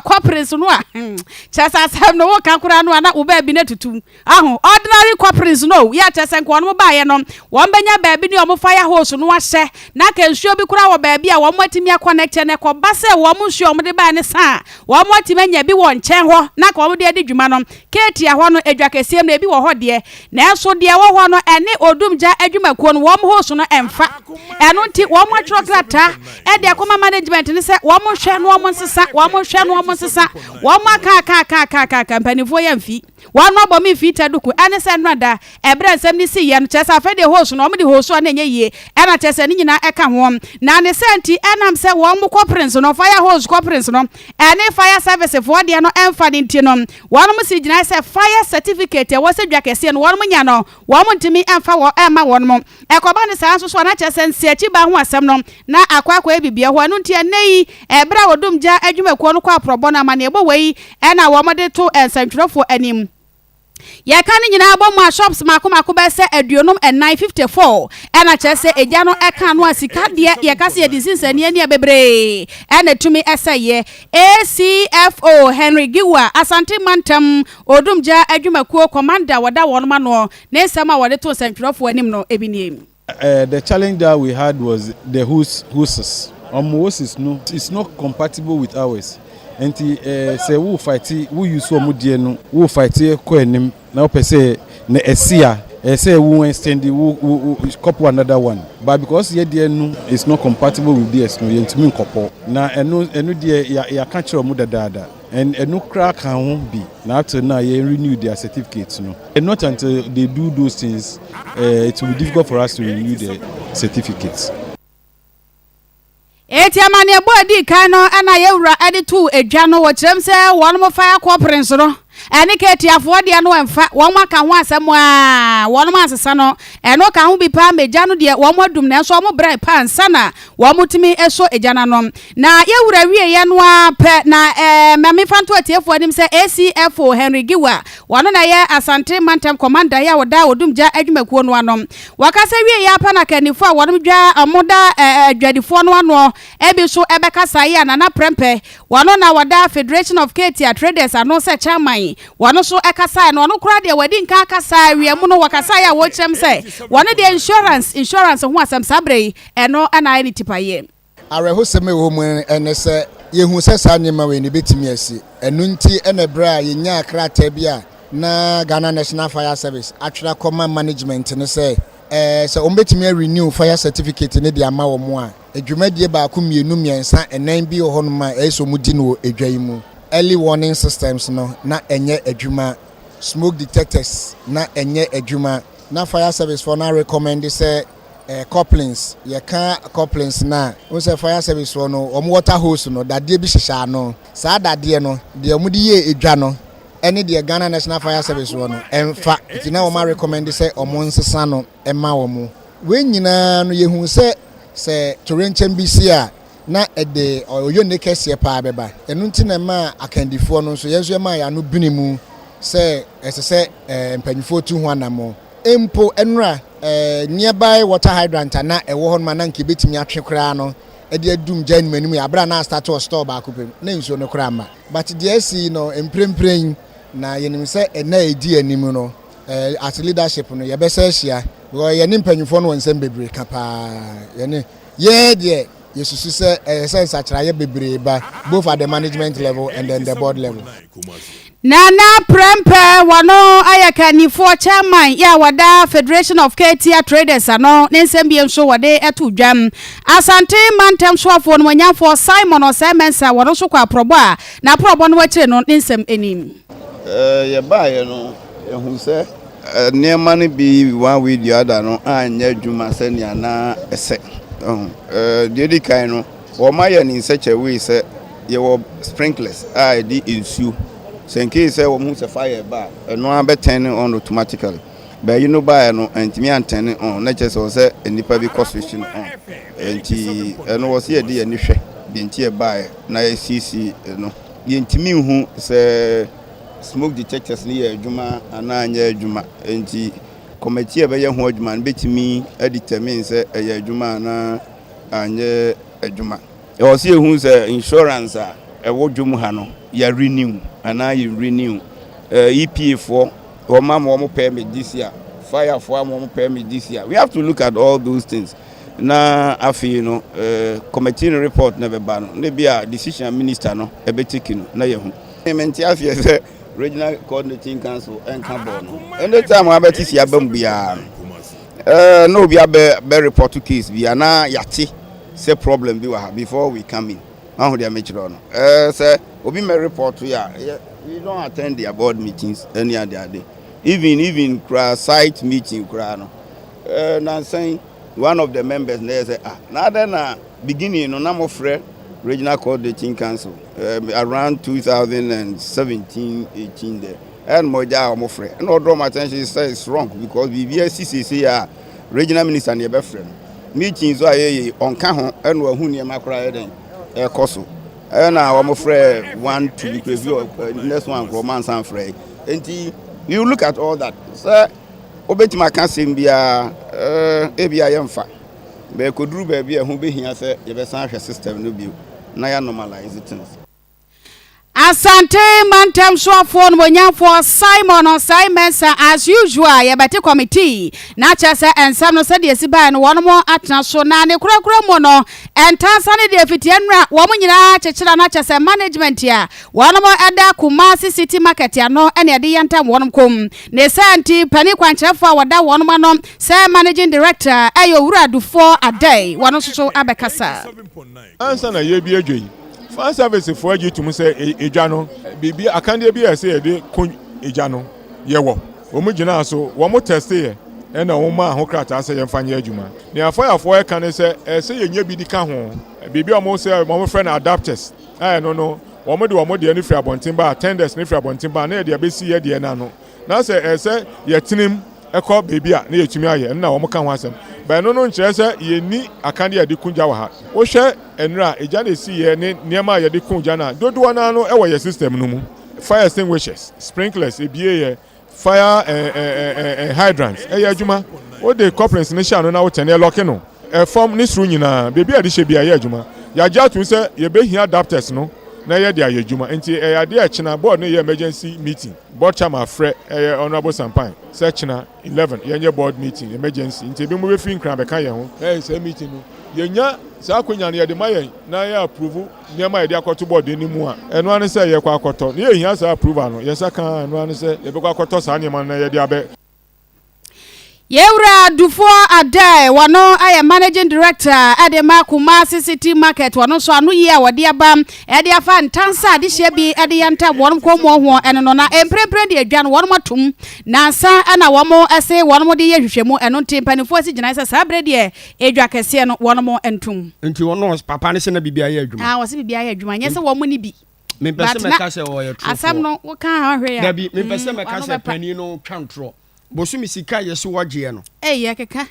corporates no a chesa sam no woka kura no na wo ba bi na tutu aho ordinary corporates no ya chesa nko no ba ye no wo benya ba bi ni o mo fire hose no ahye na ka nsuo bi kura wo ba bi a wo matimi connect ne ko ba se wo mo nsuo mo de ba ne sa wo mo matimi nya bi wo nchen ho na ka wo de dwuma no Kejetia ho no adwakesiem na bi wo ho de na enso de wo ho no ene odumgya adwumakuo no wo mo hose no emfa eno nti wo mo trokrata e de akoma management ne se wo mo hwe no wo mo nsesa wo mo hwe no wo mo nsesa wo mo aka mpanifo ya mfi wo no abo mi fi taduku ene se no da ebre nsem ni si ye no chesa fe de hose no wo mo de hose no enye ye ena chesa ni nyina eka ho na ne senti enam se wo mo corporate no fire hose corporate no ene fire service for de no emfa ni nti no wo no mo si gina se fire certificate wo se dwakese no wo no nya no wo mo ntimi emfa wo ema wo no ekoba ne sa so na chesa nsi achi ba ho asem no na akwa bibia ho anu nti enei ebra odumgya adwumakuo no kwa probo na ma ne ebo wei ena wo mo de to ensantwerefo anim ya kan nyina abom shops mako be se aduonum 954 ena chese eja no eka no asika de ye kase ye disinsani ani bebre ena tumi eseye ACFO Henry Giwa Asante Mantam odumgya adwumakuo commander wada won ma no na esama wode to ensantwerefo anim no ebiniem. The challenge that we had was the hoses. Hoses no, it's not compatible with ours. And say who fight, who use so much no, who fight ko enim na per se na esia, say who extend who couple another one. But because here there no, it's not compatible with this no, you mean couple. Na enu there ya can't show mu dada. And no crack can be. Now after now, you renew their certificates, no. And not until they do those things, it will be difficult for us to renew the certificates. Etiamani abodi kano ana yewura editu edwa no wo kyerem se won mo fire corporate no ene Kejetia fo de no emfa won maka ho asem a won mo asesa no eno ka ho bi pa meja no de won modum na so mo brai pa ansana won mutimi eso ejana no na yewura wie ye no a pe na mame fanto atiefo anim se ACFO Henry Giwa won na ye Asante Mantam commander ya woda odumgya adwumakuo no anom wakasa wie ya pa na kanifo a won dwa amoda adwadifo no ano ebi so ebekasa ya na prempe won na woda Federation of Kejetia Traders ano se chairman wano so ekasa no no kura de wadi nka akasa wiemu no wakasa ya wo kyerem se wano de insurance ho asem sabre eno ana ni tipaye areho seme wo mu ene se yehu se sa nyema we ni betimi asi enu nti ene bra yenya akrata bia na Ghana National Fire Service atwera command management ne se se ombetimi renew fire certificate ne de ama wo mu a edwumadie ba ko mienu miensa enan bi ho no ma eso mu di no edwai mu early warning systems no na enye adwuma smoke detectors na enye adwuma na fire service for na recommend say couplings ye can couplings na we say fire service for no water hose no dade bi hihya no sa dade no de omudi ye edwa no ene de Ghana National Fire Service for no emfa ti na we recommend say omonsesa no ema wo mu we nyina no ye hu say torrential bisia na ede oyo ne kese pa beba enu nti na ma akandifo no so yeso ma ya no binimu se ese mpanyifo tu ho anamo empo enra nearby water hydrant na ewo ho na nke betimi atwe kra no ede adum jan manimu ya bra na start to store ba kopem na nso no kra ma but the AC no emprempren na yenim se na edi animu no at leadership no ye be se hia because ye ne mpanyifo no nsem bebre kapa ye ne ye de yesusu se sense achiraye bebre ba both at the management level and then the board level. Nana prempe wano ayakanifo chairman ya wada Federation of Kejetia Traders ano nensembie nso wade etu dwam Asante Mantam swafo no manyafo Simon Osemensa wano so kwa probo a na probo no wakire no nensem enim ye ba ye no ehun se niema ne bi one way the other no anya dwuma se ne ana ese the kind no o ma ye in such a way say ye were sprinklers di ensue so in case say we hu se fire ba no am turn on automatically but you know by no antimi antene on na che say enipa bi constitution on enti no was here di ani hwe bi enti e ba na CC no ye ntimi hu say smoke detectors ni adwuma ana anya adwuma enti committee e be ye ho adwuma betimi determine say e adwuma na anya adwuma e o se hu say insurance a e wo dwum ha no ya renew ana you renew EPA for or mama permit this year, fire for mama permit this year. We have to look at all those things. Na afi committee report never ban. Maybe a decision minister no ebe take no na yehu. Menti afi say regional coordinating council and carbon. Anytime we abeti si abam bia no be a report to case bia na yati say problem bi wa before we come in. How they make no. Say obi me report to ya. We don't attend their board meetings any other day. Even site meeting no. Now saying one of the members there say now then beginning no na friend regional coordinating council around 2017-18 there and moja or friend no draw my attention say it's wrong because BBSCC regional minister and your friend meetings on ka and who near makra then koso and our friend 1 2 review next one romance and friend and you look at all that sir obeti makasim bia ebia yemfa be koduru ba bia hu be hia se ye be san hwe system no bio na ya normalize things. Asante mantem soafo no nyafo Simon as usual ye beti committee na chese ensam no se de sibai no wono mo atena so na ne kurakura mo no entansa ne de fitianra wo mo nyina chechira na chese management ya wono mo eda Kumasi City Market ya no ene de yantam wono kom ne santi pani kwanchefo wada wono ma no se managing director ayo wura dufo adai wono so abekasa ansa na ye bi adwei fan service for agi to say eja no bibi akande bi say de kon eja no ye wo mu gina so wo mo test ye e na wo ma ho krata say ye mfanye adwuma ne afaya for e kan say say ye nya bi di ka ho bibi o mo say mo friend adapters no wo mo de ni free abontin ba attenders ni free abontin ba na ye de be si ye de na no na say ye tinim e ko bibi a na ye tumi aye na wo mo ka ho asem ba no nkyere say ye ni akande ye de kunja wa ha wo hwe enra eja na si ye ne niema ye de kunja na dodo na no e wo ye system no mu fire extinguishers sprinklers ebie ye fire hydrants ye adwuma o de corporate ne sha no na wo tene lock no form ni suru nyina bebi ade hye bia ye adwuma ya ja to say ye be hia adapters no na ye de aye adwuma enti ye ade a china board no ye emergency meeting board chairman fre honorable Sampan say china 11 ye board meeting emergency enti be mo be fi nkran be kan ye ho say meeting no ye nya sa akonya na ye de maye na ye approve niam ye de akoto board ni mu a eno an say ye kwa akoto na ye hia sa approve no ye sa kan eno an say ye be kwa akoto sa niam na ye de abe Yewra dufo adai wano aye managing director Adema Kumasi City Market wano so anu ye wode aba e de afa ntansa ade hye bi e de yanta wonum komo ho eno no na emprempre de adwan wonum atum na sa ana womo ese wonum de ye hwehwemu eno ntempanifo asi gina isa sabre de edwa kese no wonum entum nti wono papa ne se na bibia ye adwuma wo se bibia ye adwuma nyese womo ni bi me pese me ka se wo ye tro asam no wo kan ahwe ya da bi me pese me ka se pani no twantro bosumi sika ye so wagye no ye keka